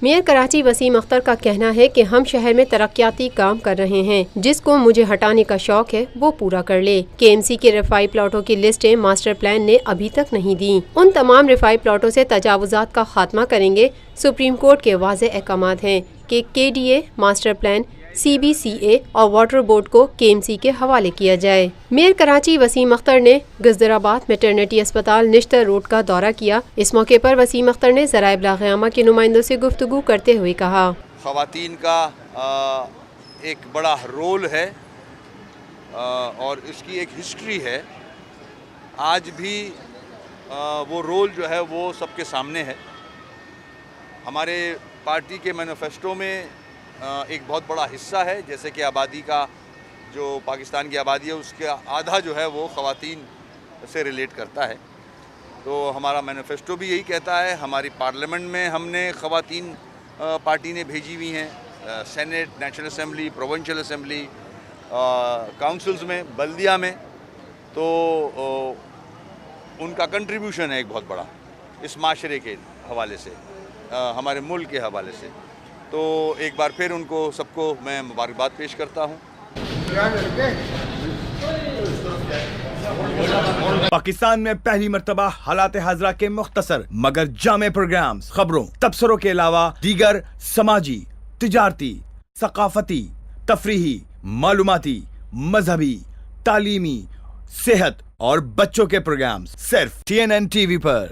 Mayor Karachi Wasim Akhtar کا کہنا ہے کہ ہم شہر میں ترقیاتی کام کر رہے ہیں، جس کو مجھے ہٹانے کا شوق ہے وہ پورا کر لے۔ کے ایم سی کے رفائی پلاٹوں کی لسٹیں ماسٹر پلان نے ابھی تک نہیں دیں، ان تمام رفائی پلاٹوں سے تجاوزات کا خاتمہ کریں گے۔ سپریم کورٹ کے واضح احکامات ہیں کہ K D A, master plan, C B C A اور واٹر بورڈ کو کے ایم سی کے حوالے کیا جائے۔ میئر کراچی وسیم اختر نے گزدرآباد میٹرنٹی اسپتال نشتر روڈ کا دورہ کیا۔ اس موقع پر وسیم اختر نے ذرائع ابلاغ عامہ کے نمائندوں سے گفتگو کرتے ہوئے کہا، خواتین کا ایک بڑا رول ہے اور اس کی ایک ہسٹری ہے۔ آج بھی وہ رول جو ہے وہ سب کے سامنے ہے۔ ہمارے پارٹی کے مینیفیسٹو میں ایک بہت بڑا حصہ ہے، جیسے کہ آبادی کا جو پاکستان کی آبادی ہے اس کا آدھا جو ہے وہ خواتین سے ریلیٹ کرتا ہے۔ تو ہمارا مینیفیسٹو بھی یہی کہتا ہے۔ ہماری پارلیمنٹ میں ہم نے خواتین پارٹی نے بھیجی ہوئی ہیں، Senate, national assembly, provincial assembly, councils میں، بلدیہ میں، تو ان کا کنٹریبیوشن ہے ایک بہت بڑا اس معاشرے کے حوالے سے، ہمارے ملک کے حوالے سے۔ تو ایک بار پھر ان کو سب کو میں مبارکباد پیش کرتا ہوں۔ پاکستان میں پہلی مرتبہ حالات حاضرہ کے مختصر مگر جامع پروگرامز، خبروں، تبصروں کے علاوہ دیگر سماجی، تجارتی، ثقافتی، تفریحی، معلوماتی، مذہبی، تعلیمی، صحت اور بچوں کے پروگرامز صرف TNN TV پر۔